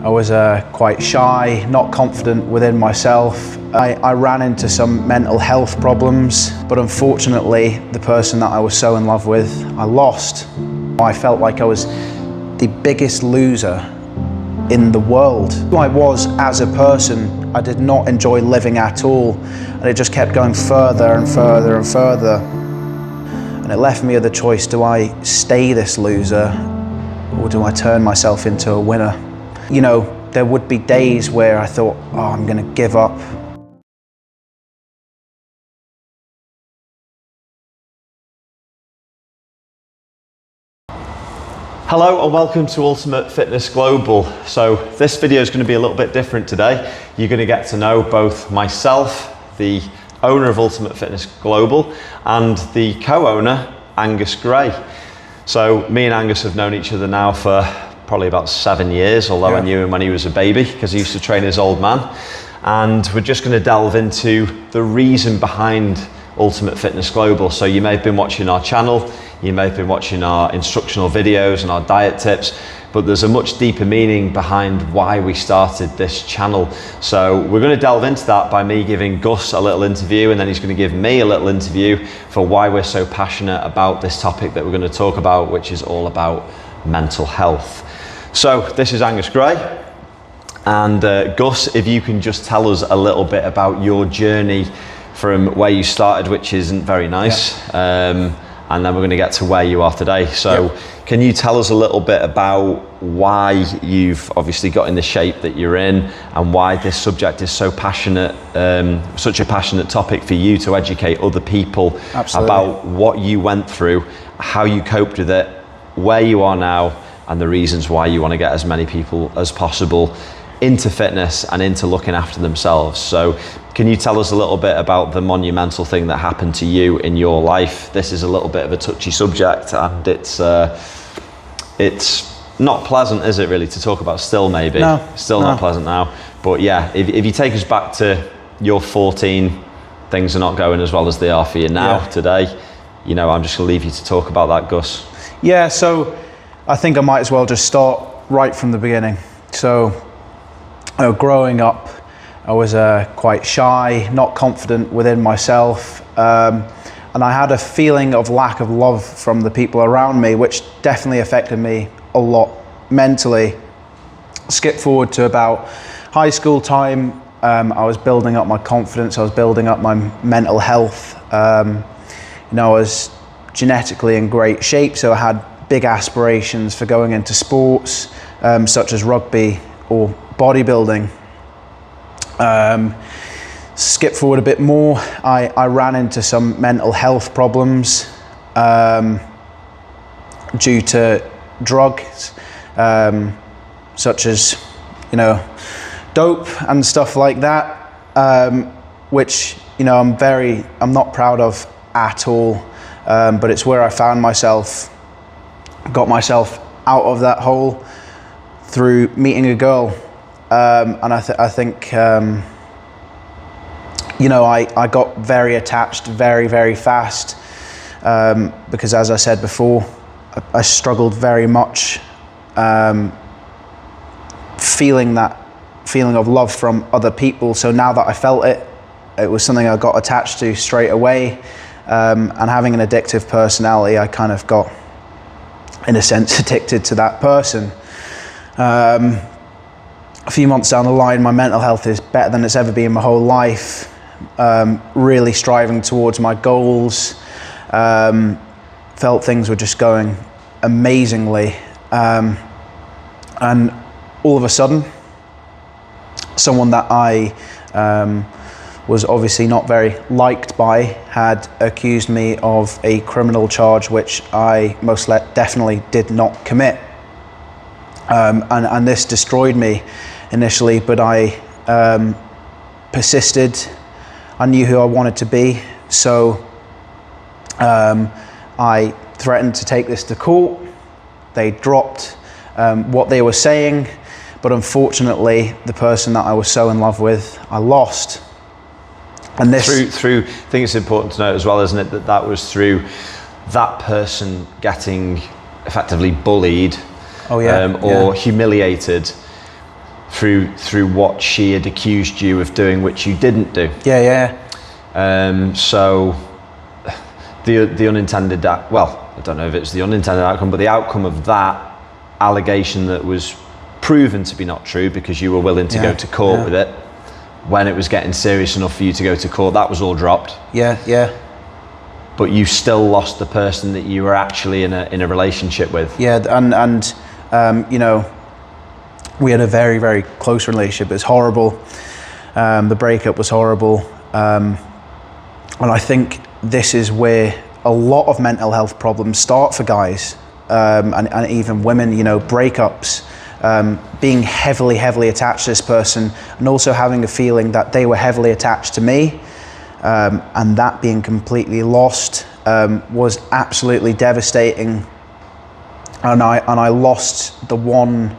I was quite shy, not confident within myself. I ran into some mental health problems, but unfortunately, the person that I was so in love with, I lost. I felt like I was the biggest loser in the world. Who I was as a person, I did not enjoy living at all, and it just kept going further and further and further. And it left me with the choice, do I stay this loser, or do I turn myself into a winner? You know, there would be days where I thought, oh, I'm gonna give up. Hello and welcome to Ultimate Fitness Global. So this video is going to be a little bit different today. You're going to get to know both myself, the owner of Ultimate Fitness Global, and the co-owner, Angus Gray. So me and Angus have known each other now for probably about 7 years, although I knew him when he was a baby because he used to train his old man. And we're just going to delve into the reason behind Ultimate Fitness Global. So you may have been watching our channel, you may have been watching our instructional videos and our diet tips, but there's a much deeper meaning behind why we started this channel. So we're going to delve into that by me giving Gus a little interview, and then he's going to give me a little interview for why we're so passionate about this topic that we're going to talk about, which is all about mental health. So this is Angus Gray. And Gus, if you can just tell us a little bit about your journey from where you started, which isn't very nice, and then we're going to get to where you are today. So can you tell us a little bit about why you've obviously got in the shape that you're in, and why this subject is so passionate, such a passionate topic for you to educate other people about what you went through, how you coped with it, where you are now, and the reasons why you want to get as many people as possible into fitness and into looking after themselves. So can you tell us a little bit about the monumental thing that happened to you in your life? This is a little bit of a touchy subject, and it's not pleasant, is it, really, to talk about still, maybe? No. Still not pleasant now. But yeah, if you take us back to your 14, things are not going as well as they are for you now, today. You know, I'm just gonna leave you to talk about that, Gus. Yeah, so I think I might as well just start right from the beginning. So growing up, I was quite shy, not confident within myself, and I had a feeling of lack of love from the people around me, which definitely affected me a lot mentally. Skip forward to about high school time, I was building up my confidence, I was building up my mental health. You know, I was genetically in great shape, so I had big aspirations for going into sports, such as rugby or bodybuilding. Skip forward a bit more, I ran into some mental health problems due to drugs, such as, you know, dope and stuff like that, which, you know, I'm not proud of at all, but it's where I found myself, got myself out of that hole through meeting a girl. And I think, you know, I got very attached very, very fast, because, as I said before, I struggled very much feeling that feeling of love from other people. So now that I felt it, it was something I got attached to straight away. And having an addictive personality, I kind of got, in a sense, addicted to that person. A few months down the line, my mental health is better than it's ever been in my whole life. Really striving towards my goals. Felt things were just going amazingly. And all of a sudden, someone that I was obviously not very liked by had accused me of a criminal charge, which I most definitely did not commit. And this destroyed me initially, but I persisted. I knew who I wanted to be, so I threatened to take this to court. They dropped what they were saying, but unfortunately, the person that I was so in love with, I lost. And this through, I think it's important to note as well, isn't it, that that was through that person getting effectively bullied, or humiliated through what she had accused you of doing, which you didn't do. Yeah. So the unintended, well, I don't know if it's the unintended outcome, but the outcome of that allegation that was proven to be not true because you were willing to go to court with it, when it was getting serious enough for you to go to court, that was all dropped. Yeah. But you still lost the person that you were actually in a relationship with. Yeah, and you know, we had a very, very close relationship. It was horrible. The breakup was horrible. And I think this is where a lot of mental health problems start for guys, and even women, you know, breakups, being heavily attached to this person, and also having a feeling that they were heavily attached to me, and that being completely lost was absolutely devastating. And I lost the one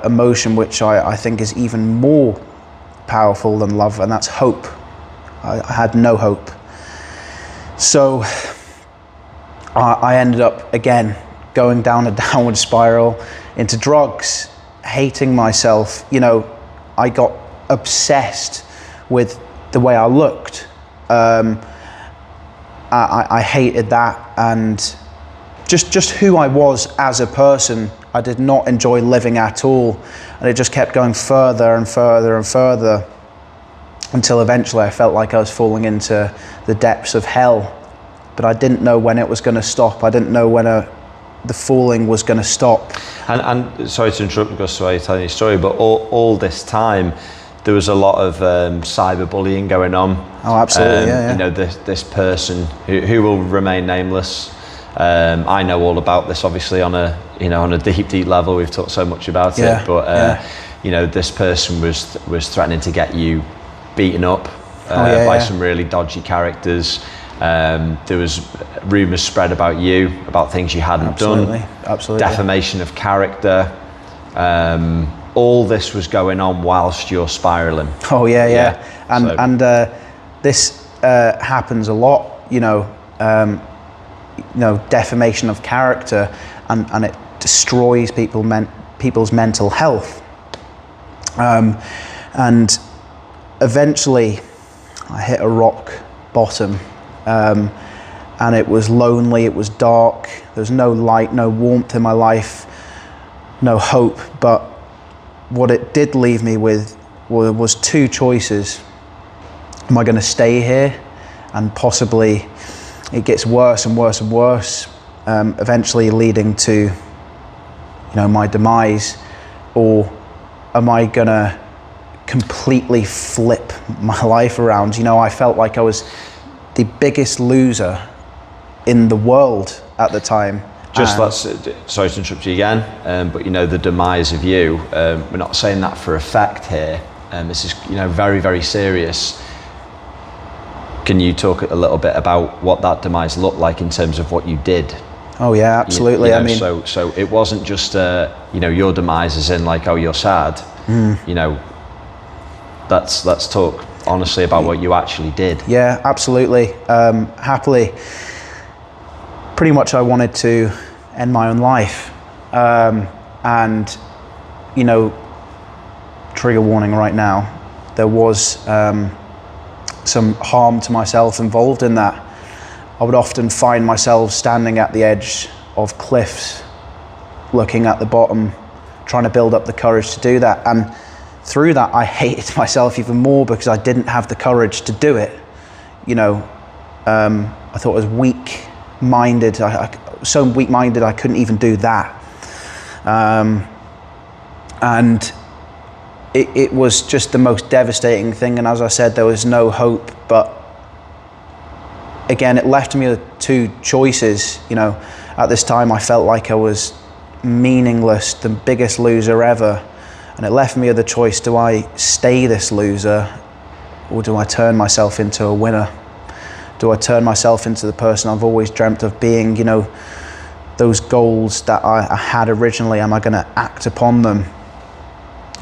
emotion which I think is even more powerful than love, and that's hope. I had no hope. So I ended up again going down a downward spiral into drugs, hating myself. You know, I got obsessed with the way I looked. I hated that, and just who I was as a person. I did not enjoy living at all, and it just kept going further and further and further, until eventually I felt like I was falling into the depths of hell. But I didn't know when it was going to stop. I didn't know when the falling was going to stop. And sorry to interrupt because while you're telling your story, but all this time there was a lot of cyberbullying going on. Oh, absolutely, yeah. You know, this person who will remain nameless. I know all about this, obviously, on a deep level. We've talked so much about it, but you know, this person was threatening to get you beaten up by some really dodgy characters. There was rumours spread about you, about things you hadn't done. Absolutely. Defamation of character. All this was going on whilst you're spiralling. Oh yeah. And this happens a lot. You know, defamation of character, and it destroys people's mental health. And eventually, I hit a rock bottom. And it was lonely, it was dark, there was no light, no warmth in my life, no hope. But what it did leave me with was two choices. Am I going to stay here and possibly it gets worse and worse and worse, eventually leading to, you know, my demise, or am I going to completely flip my life around? You know, I felt like I was the biggest loser in the world at the time. Sorry to interrupt you again, but you know, the demise of you, we're not saying that for effect here. This is, you know, very, very serious. Can you talk a little bit about what that demise looked like in terms of what you did? Oh yeah, absolutely. You know, I mean, so it wasn't just you know, your demise as in like, oh, you're sad. You know, let's talk honestly about what you actually did. Yeah, absolutely. Happily, pretty much I wanted to end my own life. And, you know, trigger warning right now, there was some harm to myself involved in that. I would often find myself standing at the edge of cliffs, looking at the bottom, trying to build up the courage to do that. And through that, I hated myself even more because I didn't have the courage to do it. You know, I thought I was weak-minded. I was so weak-minded I couldn't even do that. And it was just the most devastating thing. And as I said, there was no hope. But again, it left me with two choices. You know, at this time, I felt like I was meaningless, the biggest loser ever. And it left me with the choice, do I stay this loser, or do I turn myself into a winner? Do I turn myself into the person I've always dreamt of being? You know, those goals that I had originally, am I going to act upon them?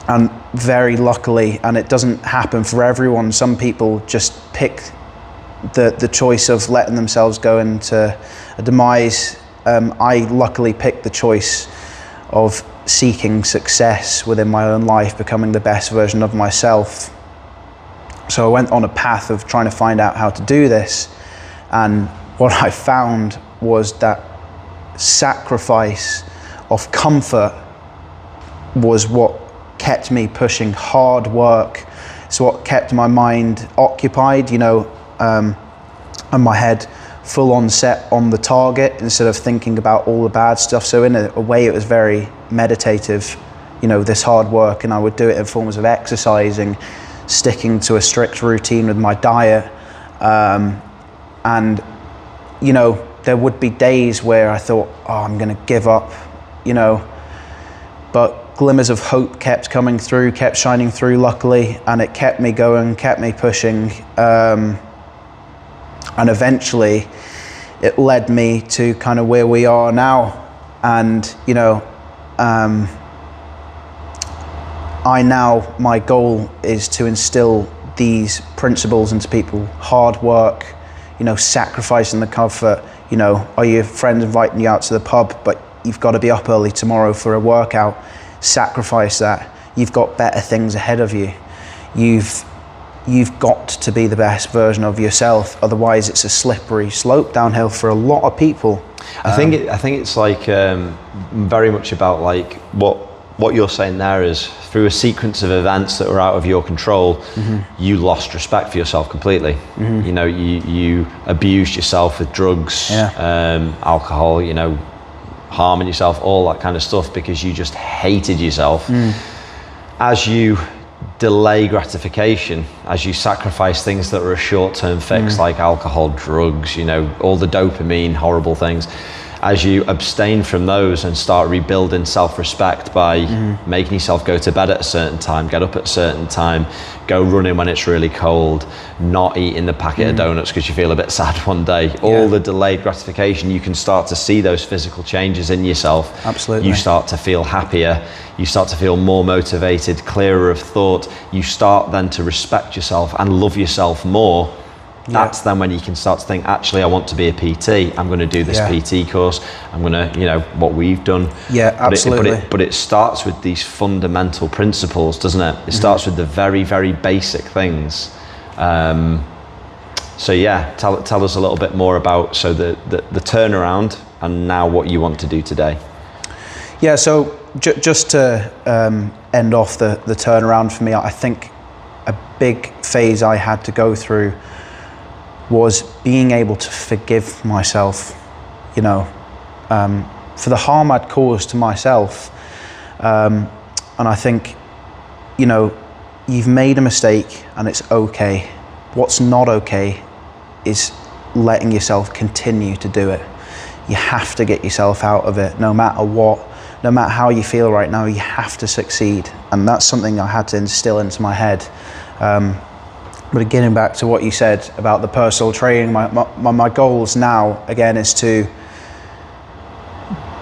And very luckily, and it doesn't happen for everyone, some people just pick the choice of letting themselves go into a demise. I luckily picked the choice of seeking success within my own life, becoming the best version of myself. So I went on a path of trying to find out how to do this, and what I found was that sacrifice of comfort was what kept me pushing. Hard work. It's what kept my mind occupied, and my head full on set on the target instead of thinking about all the bad stuff. So in a way it was very meditative, this hard work, and I would do it in forms of exercising, sticking to a strict routine with my diet, and there would be days where I thought, I'm gonna give up, but glimmers of hope kept coming through, kept shining through, luckily, and it kept me going, kept me pushing, and eventually it led me to kind of where we are now. And my goal is to instill these principles into people: hard work, sacrificing the comfort. Are your friends inviting you out to the pub, but you've got to be up early tomorrow for a workout? Sacrifice that. You've got better things ahead of you. You've got to be the best version of yourself, otherwise it's a slippery slope downhill for a lot of people. I think it's like very much about like what you're saying there is, through a sequence of events that were out of your control, you lost respect for yourself completely. You abused yourself with drugs, alcohol, harming yourself, all that kind of stuff, because you just hated yourself. As you delay gratification, as you sacrifice things that are a short-term fix, like alcohol, drugs, all the dopamine, horrible things, as you abstain from those and start rebuilding self-respect by making yourself go to bed at a certain time, get up at a certain time, go running when it's really cold, not eating the packet of donuts because you feel a bit sad one day, all the delayed gratification, you can start to see those physical changes in yourself. Absolutely. You start to feel happier, you start to feel more motivated, clearer of thought, you start then to respect yourself and love yourself more. That's then when you can start to think, actually, I want to be a PT. I'm going to do this PT course. I'm going to, what we've done. Yeah, absolutely. But it starts with these fundamental principles, doesn't it? It starts with the very, very basic things. So yeah, tell us a little bit more about the turnaround and now what you want to do today. Yeah, so just to end off the turnaround for me, I think a big phase I had to go through was being able to forgive myself, for the harm I'd caused to myself. And I think, you've made a mistake and it's okay. What's not okay is letting yourself continue to do it. You have to get yourself out of it, no matter what, no matter how you feel right now, you have to succeed. And that's something I had to instill into my head. But getting back to what you said about the personal training, my goals now, again, is to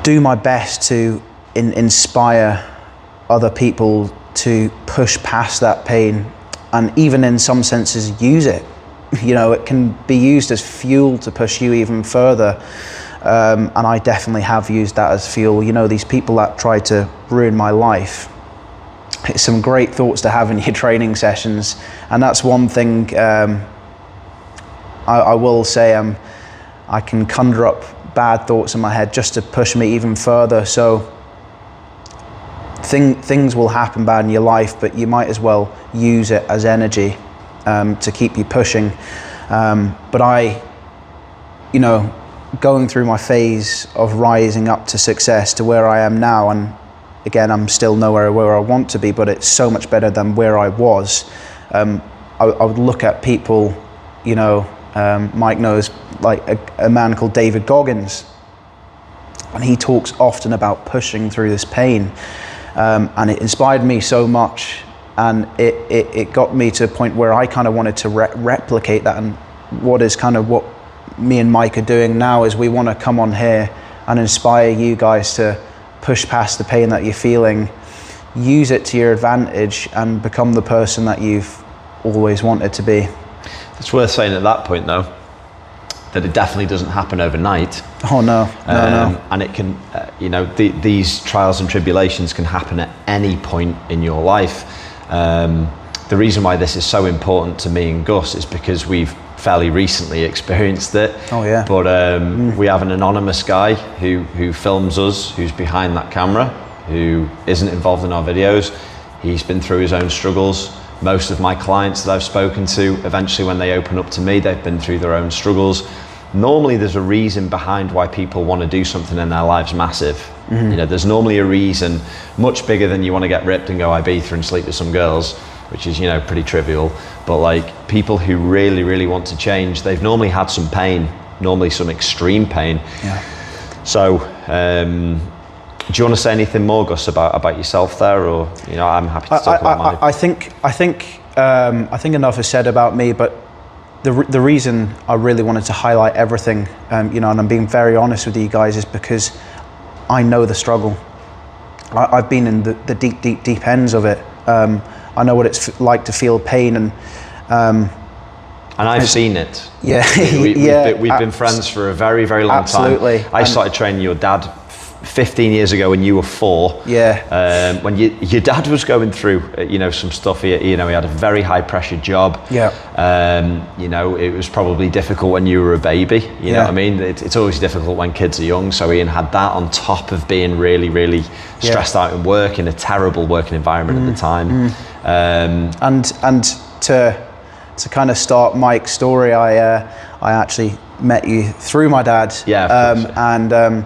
do my best to inspire other people to push past that pain, and even in some senses use it. It can be used as fuel to push you even further. And I definitely have used that as fuel. These people that tried to ruin my life, it's some great thoughts to have in your training sessions, and that's one thing I will say. I can conjure up bad thoughts in my head just to push me even further. So things will happen bad in your life, but you might as well use it as energy to keep you pushing. But going through my phase of rising up to success to where I am now, and again, I'm still nowhere where I want to be, but it's so much better than where I was. I would look at people, Mike knows, like a man called David Goggins, and he talks often about pushing through this pain, and it inspired me so much, and it got me to a point where I kind of wanted to replicate that. And what me and Mike are doing now is we want to come on here and inspire you guys to push past the pain that you're feeling, use it to your advantage, and become the person that you've always wanted to be. It's worth saying at that point though, that it definitely doesn't happen overnight. Oh no, no. And it can, these trials and tribulations can happen at any point in your life. The reason why this is so important to me and Gus is because we've fairly recently experienced it. Oh yeah. But we have an anonymous guy who films us, who's behind that camera, who isn't involved in our videos. He's been through his own struggles. Most of my clients that I've spoken to, eventually when they open up to me, they've been through their own struggles. Normally there's a reason behind why people want to do something in their lives massive. There's normally a reason much bigger than you want to get ripped and go Ibiza and sleep with some girls, which is, pretty trivial. But like people who really, really want to change, they've normally had some pain, normally some extreme pain. Yeah. So, do you want to say anything more, Gus, about yourself there, or I'm happy to talk about mine. I think enough is said about me, but the reason I really wanted to highlight everything, and I'm being very honest with you guys, is because I know the struggle. I've been in the deep ends of it. I know what it's like to feel pain, and I've seen it. Yeah, we've been friends for a very, very long absolutely. time. I started training your dad 15 years ago when you were 4. Yeah. When your dad was going through, some stuff. He had a very high pressure job. Yeah. It was probably difficult when you were a baby. You know what I mean? It's always difficult when kids are young. So Ian had that on top of being really, really stressed out in work, in a terrible working environment at the time. And to kind of start Mike's story, I actually met you through my dad. Yeah.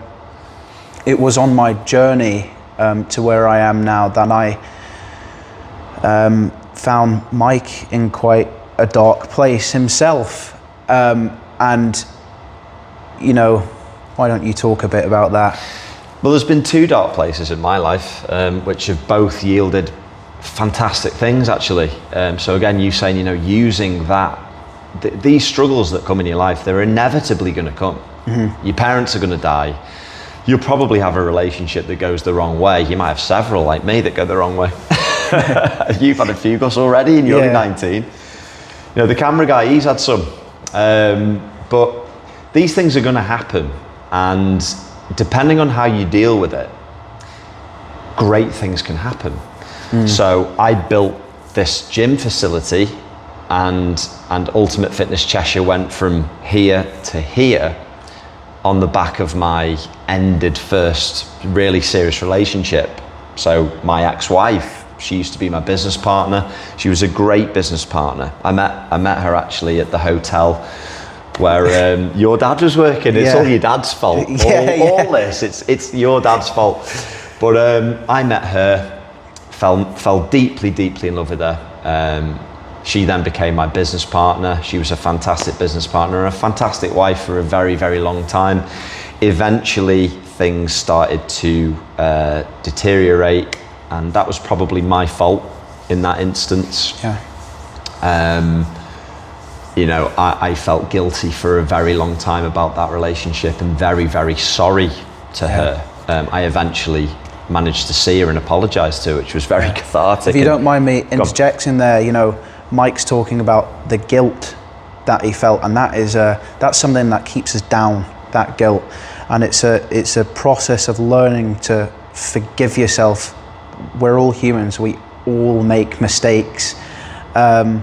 It was on my journey to where I am now that I found Mike in quite a dark place himself. Why don't you talk a bit about that? Well, there's been 2 dark places in my life, which have both yielded fantastic things, actually. So again, you saying, using that, these struggles that come in your life, they're inevitably going to come. Your parents are going to die. You'll probably have a relationship that goes the wrong way. You might have several, like me, that go the wrong way. You've had a few, Gus, already, and you're only 19. The camera guy, he's had some. But these things are going to happen, and depending on how you deal with it, great things can happen. So I built this gym facility, and Ultimate Fitness Cheshire went from here to here on the back of my ended first really serious relationship. So my ex-wife, she used to be my business partner. She was a great business partner. I met her actually at the hotel where your dad was working. It's all your dad's fault. All this, it's your dad's fault. But I met her, fell deeply, deeply in love with her. She then became my business partner. She was a fantastic business partner and a fantastic wife for a very, very long time. Eventually, things started to deteriorate, and that was probably my fault in that instance. I felt guilty for a very long time about that relationship and very, very sorry to her. I eventually managed to see her and apologise to her, which was very cathartic. If you don't mind me interjecting there, Mike's talking about the guilt that he felt, and that's something that keeps us down, that guilt. And it's a process of learning to forgive yourself. We're all humans, we all make mistakes. No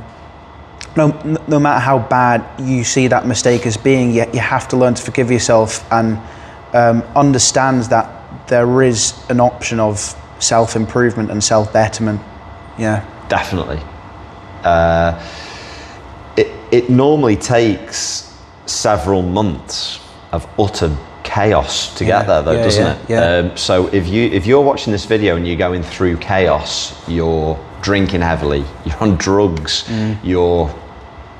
matter how bad you see that mistake as being, you have to learn to forgive yourself and understand that there is an option of self-improvement and self-betterment. Definitely. It normally takes several months of utter chaos to get there, though, doesn't it? So if you're watching this video and you're going through chaos, you're drinking heavily, you're on drugs, you're,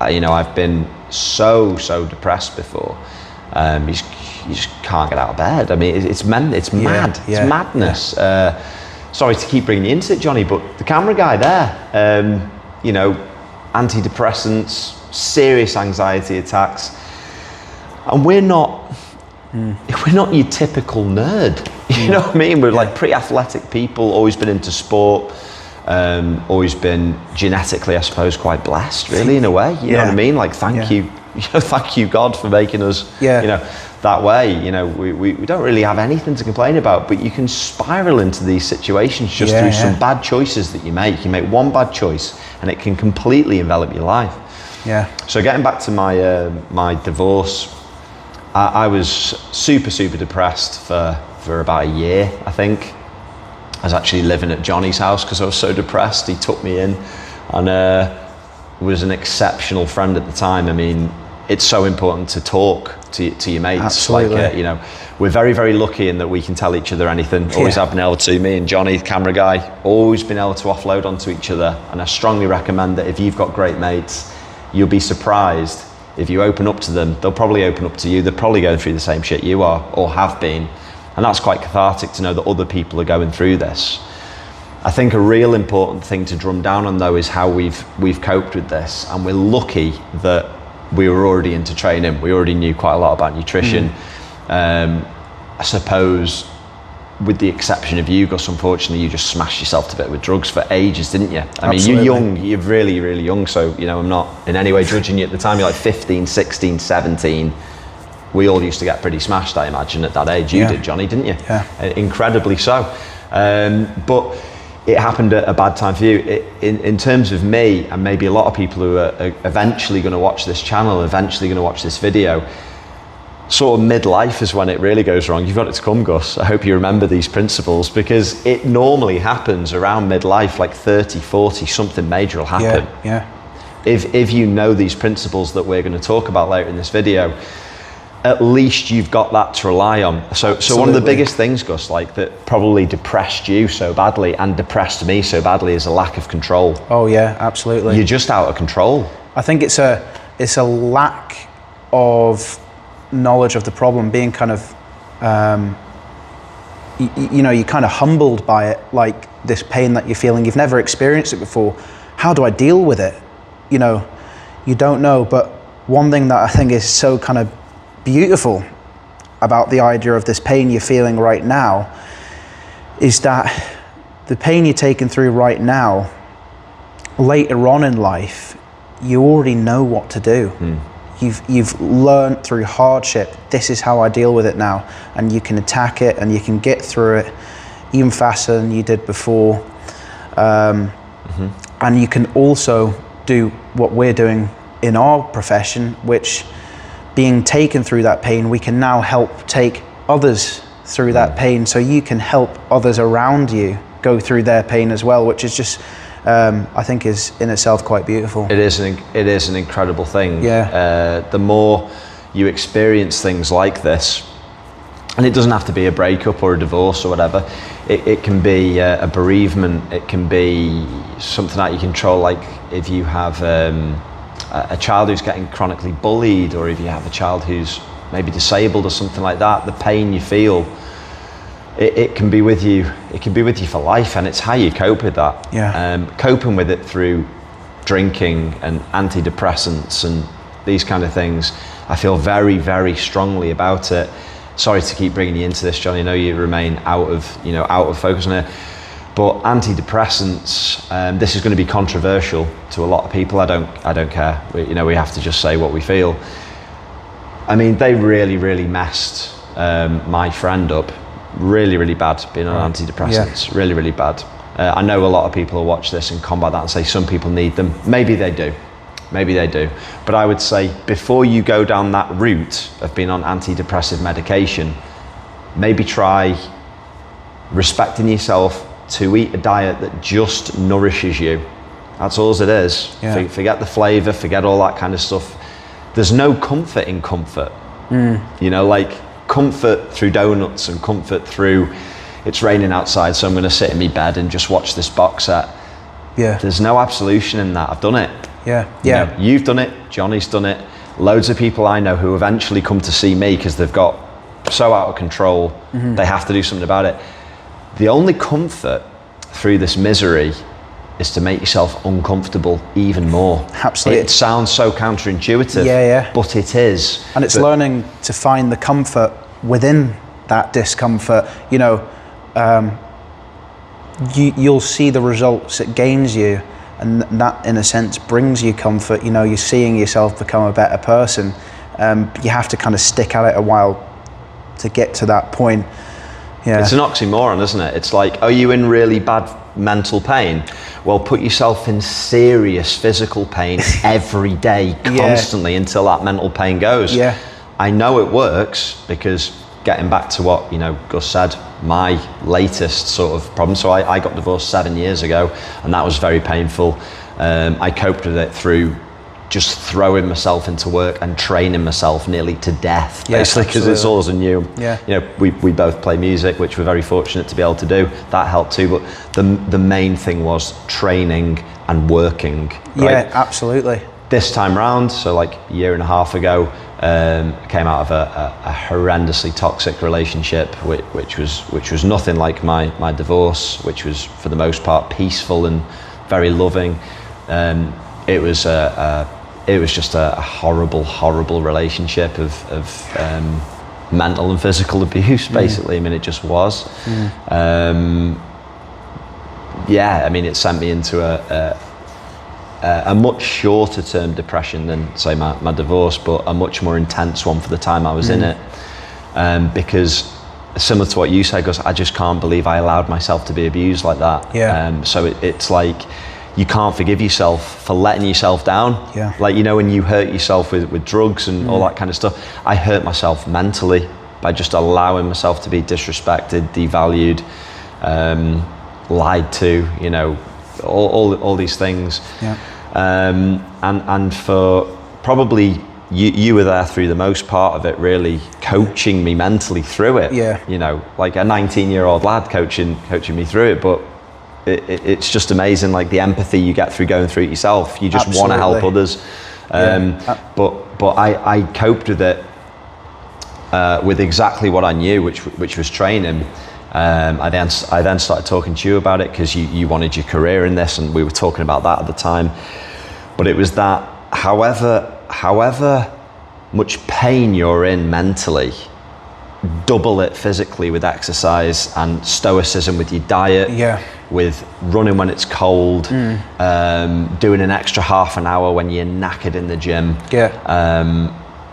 I've been so depressed before. You just can't get out of bed. I mean, it's mad. It's madness. Sorry to keep bringing you into it, Johnny, but the camera guy there, antidepressants, serious anxiety attacks, and we're not your typical nerd. You know what I mean? We're like pretty athletic people, always been into sport, always been genetically, I suppose, quite blessed, really, in a way. You know what I mean? Like, thank you, thank you, God, for making us, you know, that way. You know, we don't really have anything to complain about, but you can spiral into these situations just through some bad choices that you make. You make one bad choice, and it can completely envelop your life. Yeah. So getting back to my my divorce, I was super depressed for about a year, I think. I was actually living at Johnny's house because I was so depressed. He took me in, and was an exceptional friend at the time. I mean, it's so important to talk to your mates. Absolutely. Like, you know, we're very lucky in that we can tell each other anything. Always have been able to. Me and Johnny, the camera guy, always been able to offload onto each other. And I strongly recommend that if you've got great mates, you'll be surprised if you open up to them. They'll probably open up to you. They're probably going through the same shit you are or have been. And that's quite cathartic to know that other people are going through this. I think a real important thing to drum down on, though, is how we've coped with this. And we're lucky that we were already into training. We already knew quite a lot about nutrition. I suppose, with the exception of you, Gus, unfortunately, you just smashed yourself to bit with drugs for ages, didn't you? I mean, you're young, you're really young, so, you know, I'm not in any way judging you at the time. You're like 15, 16, 17. We all used to get pretty smashed, I imagine, at that age. You did, Johnny, didn't you? Yeah. Incredibly so. But it happened at a bad time for you. In terms of me, and maybe a lot of people who are eventually going to watch this channel, eventually going to watch this video, sort of midlife is when it really goes wrong. You've got it to come, Gus. I hope you remember these principles, because it normally happens around midlife, like 30, 40, something major will happen. Yeah. If you know these principles that we're going to talk about later in this video, at least you've got that to rely on. So one of the biggest things, Gus, like that probably depressed you so badly and depressed me so badly is a lack of control. Oh yeah, absolutely. You're just out of control. I think it's a lack of knowledge of the problem, being kind of, you know, you're kind of humbled by it, like this pain that you're feeling. You've never experienced it before. How do I deal with it? You know, you don't know. But one thing that I think is so kind of beautiful about the idea of this pain you're feeling right now is that the pain you're taking through right now, later on in life, you already know what to do. You've learned through hardship, this is how I deal with it now, and you can attack it and you can get through it even faster than you did before. And you can also do what we're doing in our profession, which, being taken through that pain, we can now help take others through that pain, so you can help others around you go through their pain as well, which is just, I think, is in itself quite beautiful. It is an incredible thing. Yeah. The more you experience things like this, and it doesn't have to be a breakup or a divorce or whatever, it can be a bereavement, it can be something out of your control, like if you have a child who's getting chronically bullied, or if you have a child who's maybe disabled or something like that, the pain you feel, it can be with you. It can be with you for life, and it's how you cope with that. Yeah. Coping with it through drinking and antidepressants and these kind of things, I feel very strongly about it. Sorry to keep bringing you into this, Johnny. I know you remain out of focus on it. But antidepressants, this is going to be controversial to a lot of people. I don't care. We have to just say what we feel. I mean, they really messed my friend up. Really bad being on antidepressants. Yeah. Really bad. I know a lot of people will watch this and combat that and say some people need them. Maybe they do. But I would say, before you go down that route of being on antidepressive medication, maybe try respecting yourself to eat a diet that just nourishes you. That's all it is. Yeah. Forget the flavour, forget all that kind of stuff. There's no comfort in comfort. You know, like comfort through donuts and comfort through, it's raining outside, so I'm going to sit in my bed and just watch this box set. Yeah. There's no absolution in that. I've done it. Yeah. You know, you've done it, Johnny's done it. Loads of people I know who eventually come to see me because they've got so out of control, they have to do something about it. The only comfort through this misery is to make yourself uncomfortable even more. Absolutely. It sounds so counterintuitive, but it is. And it's learning to find the comfort within that discomfort. You know, you'll see the results it gains you, and that in a sense brings you comfort. You know, you're seeing yourself become a better person. You have to kind of stick at it a while to get to that point. Yeah. It's an oxymoron, isn't it? It's like, are you in really bad mental pain? Well, put yourself in serious physical pain every day, constantly, until that mental pain goes. Yeah. I know it works, because getting back to what, you know, Gus said, my latest sort of problem. So I got divorced 7 years ago, and that was very painful. I coped with it through just throwing myself into work and training myself nearly to death, basically, because it's all as new. Yeah. You know, we both play music, which we're very fortunate to be able to do. That helped too, but the main thing was training and working. Right? Yeah, absolutely. This time round, so like a year and a half ago, I came out of a horrendously toxic relationship, which was nothing like my divorce, which was for the most part peaceful and very loving. It was just a horrible relationship of mental and physical abuse, basically. I mean, it just was. Yeah, I mean, it sent me into a much shorter term depression than, say, my divorce, but a much more intense one for the time I was in it. Because similar to what you said, Gus, I just can't believe I allowed myself to be abused like that. Yeah. So it's like, you can't forgive yourself for letting yourself down. Yeah. Like, you know, when you hurt yourself with drugs and all that kind of stuff, I hurt myself mentally by just allowing myself to be disrespected, devalued, lied to, you know, all these things. Yeah. And for probably you were there through the most part of it, really coaching me mentally through it. Yeah. You know, like a 19-year-old lad coaching me through it, but it's just amazing, like the empathy you get through going through it yourself. You just want to help others. But I coped with it with exactly what I knew, which was training. I then started talking to you about it, because you wanted your career in this, and we were talking about that at the time. But it was that however much pain you're in mentally, double it physically with exercise and stoicism with your diet. Yeah. With running when it's cold, doing an extra half an hour when you're knackered in the gym. Yeah.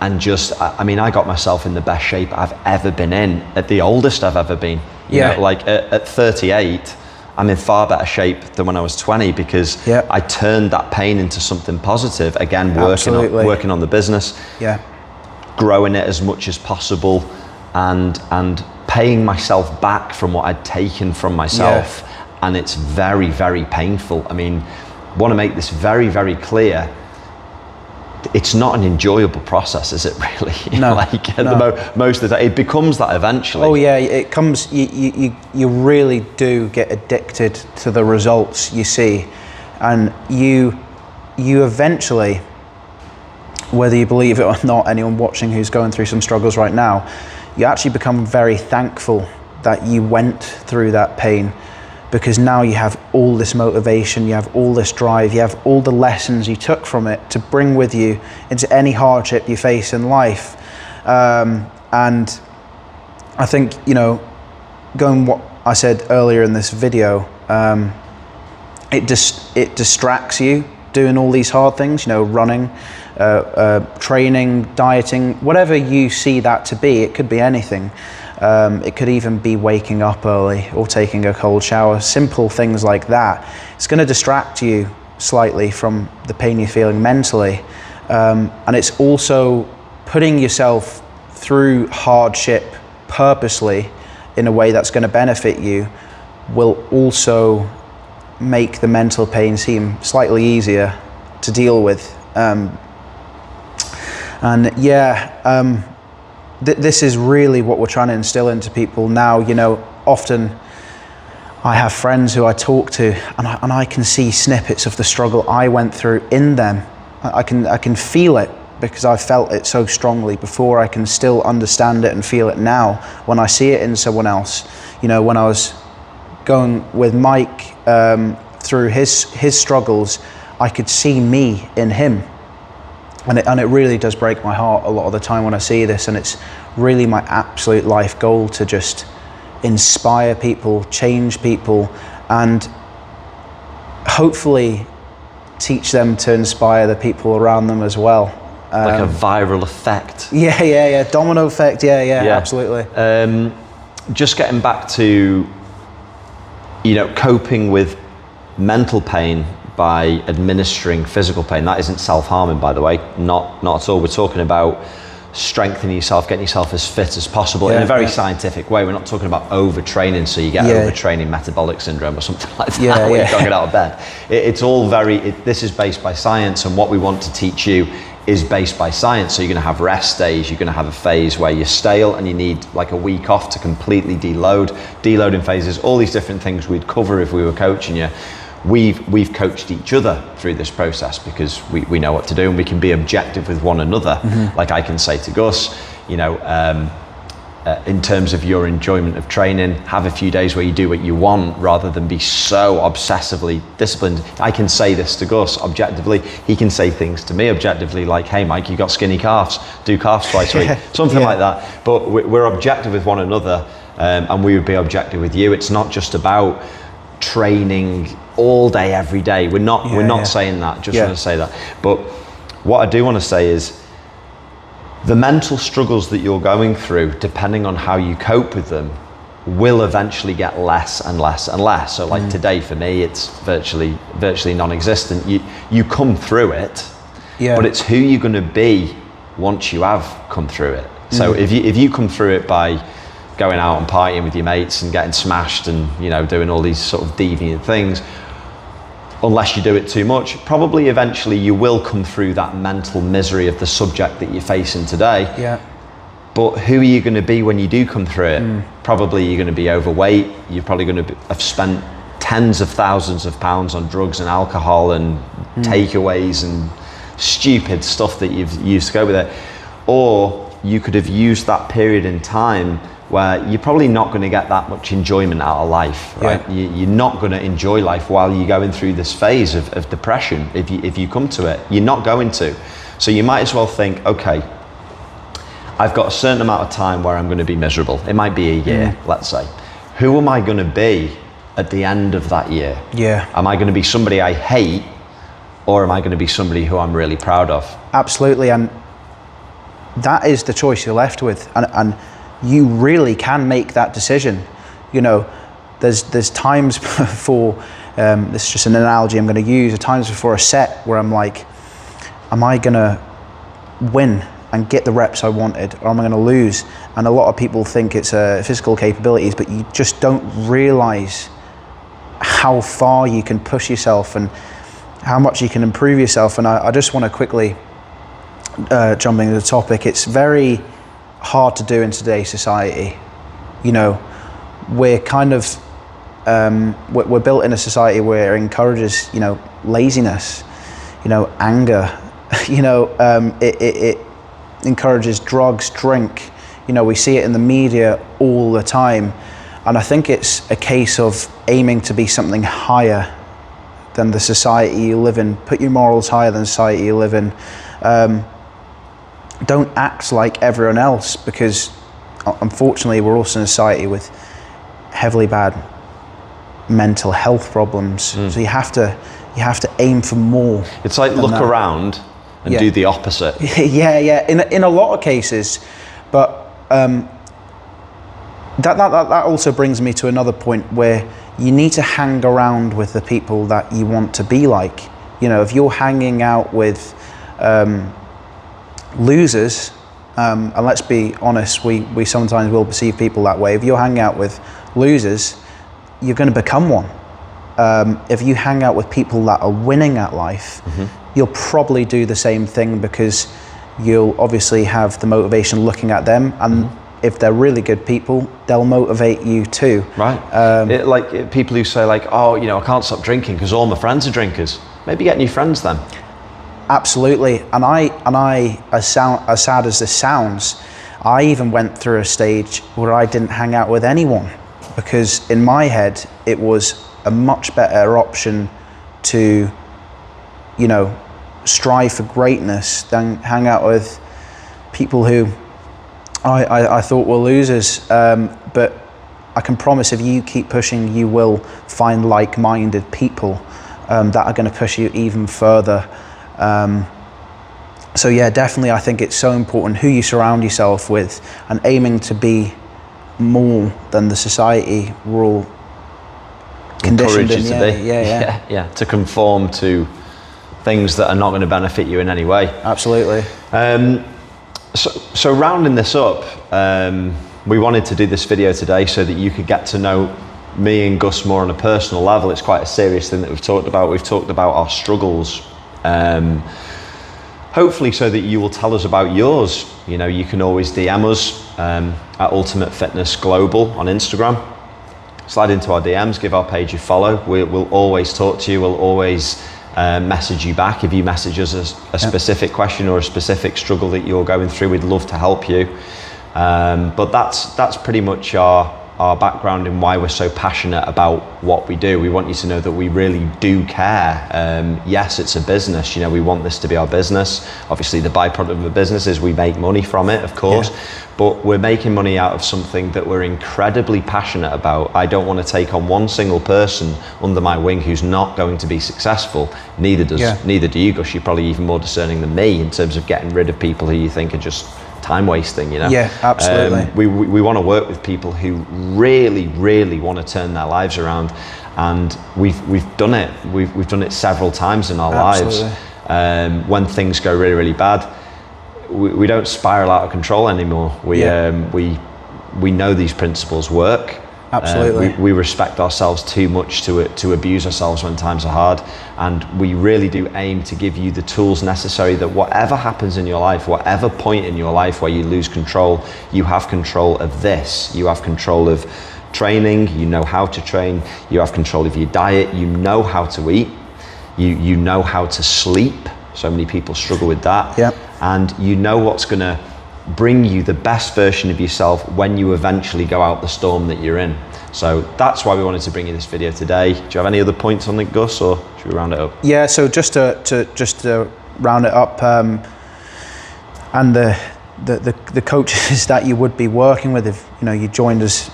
And just, I mean, I got myself in the best shape I've ever been in, at the oldest I've ever been. You know, like at 38, I'm in far better shape than when I was 20, because I turned that pain into something positive. Again, working on the business, growing it as much as possible, and paying myself back from what I'd taken from myself. And it's very, very painful. I mean, I want to make this very, very clear. It's not an enjoyable process, is it really? No. Most of the time, it becomes that eventually. Oh yeah, it comes. You really do get addicted to the results you see, and you eventually, whether you believe it or not, anyone watching who's going through some struggles right now, you actually become very thankful that you went through that pain. Because now you have all this motivation, you have all this drive, you have all the lessons you took from it to bring with you into any hardship you face in life. And I think, you know, going what I said earlier in this video, it distracts you doing all these hard things, you know, running, training, dieting, whatever you see that to be. It could be anything. It could even be waking up early or taking a cold shower, simple things like that. It's going to distract you slightly from the pain you're feeling mentally. And it's also putting yourself through hardship purposely in a way that's going to benefit you will also make the mental pain seem slightly easier to deal with. This is really what we're trying to instill into people now. You know, often I have friends who I talk to, and I can see snippets of the struggle I went through in them. I can feel it because I felt it so strongly before. I can still understand it and feel it now when I see it in someone else. You know, when I was going with Mike through his struggles, I could see me in him. And it really does break my heart a lot of the time when I see this, and it's really my absolute life goal to just inspire people, change people, and hopefully teach them to inspire the people around them as well. Like a viral effect. Yeah. Domino effect. Yeah. Absolutely. Just getting back to, coping with mental pain by administering physical pain. That isn't self-harming, by the way. Not at all. We're talking about strengthening yourself, getting yourself as fit as possible in a very scientific way. We're not talking about overtraining, so you get overtraining metabolic syndrome or something like that when you can't get out of bed. It's all this is based by science, and what we want to teach you is based by science. So you're going to have rest days, you're going to have a phase where you're stale and you need like a week off to completely deloading phases, all these different things we'd cover if we were coaching you. We've coached each other through this process because we know what to do, and we can be objective with one another. Like I can say to Gus, in terms of your enjoyment of training, have a few days where you do what you want rather than be so obsessively disciplined. I can say this to Gus objectively. He can say things to me objectively, like, hey Mike, you got skinny calves, do calves twice a week, something like that. But we're objective with one another, and we would be objective with you. It's not just about training all day every day. We're not saying that. Just want to say that. But what I do want to say is the mental struggles that you're going through, depending on how you cope with them, will eventually get less and less and less. So like today for me, it's virtually non-existent. You come through it, but it's who you're going to be once you have come through it. So if you come through it by going out and partying with your mates and getting smashed and doing all these sort of deviant things, unless you do it too much, probably eventually you will come through that mental misery of the subject that you're facing today. But who are you going to be when you do come through it? Probably you're going to be overweight. You're probably going to have spent tens of thousands of pounds on drugs and alcohol and takeaways and stupid stuff that you've used to go with it. Or you could have used that period in time where you're probably not going to get that much enjoyment out of life, right? You're not going to enjoy life while you're going through this phase of depression. If you come to it, you're not going to. So you might as well think, okay, I've got a certain amount of time where I'm going to be miserable. It might be a year, let's say. Who am I going to be at the end of that year? Am I going to be somebody I hate, or am I going to be somebody who I'm really proud of? Absolutely, and that is the choice you're left with, and you really can make that decision. There's times before, this is just an analogy I'm going to use, times before a set where I'm like, am I going to win and get the reps I wanted, or am I going to lose? And a lot of people think it's physical capabilities, but you just don't realize how far you can push yourself and how much you can improve yourself. And I just want to quickly jump into the topic. It's very hard to do in today's society. We're kind of we're built in a society where it encourages laziness, anger, it encourages drugs, drink. We see it in the media all the time, and I think it's a case of aiming to be something higher than the society you live in. Put your morals higher than the society you live in. Don't act like everyone else, because unfortunately we're also in a society with heavily bad mental health problems. So you have to aim for more. It's like look around and do the opposite. In a lot of cases, but that also brings me to another point where you need to hang around with the people that you want to be like. If you're hanging out with losers, and let's be honest, we sometimes will perceive people that way. If you're hanging out with losers, you're going to become one. If you hang out with people that are winning at life, you'll probably do the same thing, because you'll obviously have the motivation looking at them, and if they're really good people, they'll motivate you too. Right. Like people who say like, oh, I can't stop drinking because all my friends are drinkers. Maybe get new friends then. Absolutely, and I, as sad as this sounds, I even went through a stage where I didn't hang out with anyone, because in my head it was a much better option to, strive for greatness than hang out with people who I thought were losers. But I can promise if you keep pushing, you will find like-minded people that are going to push you even further. So yeah, definitely I think it's so important who you surround yourself with, and aiming to be more than the society we're all conditioned in. Yeah, to conform to things that are not going to benefit you in any way. Absolutely. So rounding this up, we wanted to do this video today so that you could get to know me and Gus more on a personal level. It's quite a serious thing that we've talked about. We've talked about our struggles, hopefully so that you will tell us about yours. You know, you can always DM us at Ultimate Fitness Global on Instagram. Slide into our DMs, give our page a follow. We'll always talk to you. We'll always message you back. If you message us a specific question or a specific struggle that you're going through, we'd love to help you. But that's pretty much our background and why we're so passionate about what we do. We want you to know that we really do care. Yes, it's a business. You know, we want this to be our business. Obviously, the byproduct of a business is we make money from it, of course. Yeah. But we're making money out of something that we're incredibly passionate about. I don't want to take on one single person under my wing who's not going to be successful. Neither do you, Gus. You're probably even more discerning than me in terms of getting rid of people who you think are just time wasting, you know? Yeah, absolutely. We want to work with people who really want to turn their lives around, and we've done it. We've done it several times in our lives. When things go really bad, we don't spiral out of control anymore. We know these principles work. Absolutely. We respect ourselves too much to abuse ourselves when times are hard, and we really do aim to give you the tools necessary that whatever happens in your life, whatever point in your life where you lose control, you have control of this. You have control of training, you know how to train, you have control of your diet, you know how to eat, you know how to sleep. So many people struggle with that. Yep. And you know what's going to bring you the best version of yourself when you eventually go out the storm that you're in. So that's why we wanted to bring you this video today. Do you have any other points on it, Gus, or should we round it up? Yeah, so just to round it up, and the coaches that you would be working with, if you know you joined us,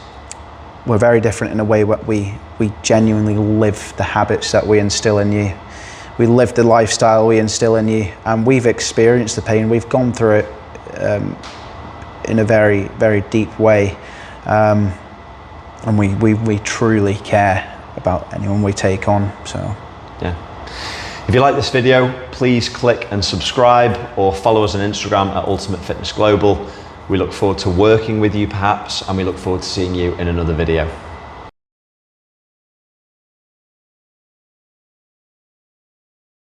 were very different in a way that we genuinely live the habits that we instill in you. We live the lifestyle we instill in you, and we've experienced the pain. We've gone through it in a very deep way, and we truly care about anyone we take on. So yeah, if you like this video, please click and subscribe, or follow us on Instagram at Ultimate Fitness Global. We look forward to working with you perhaps, and we look forward to seeing you in another video.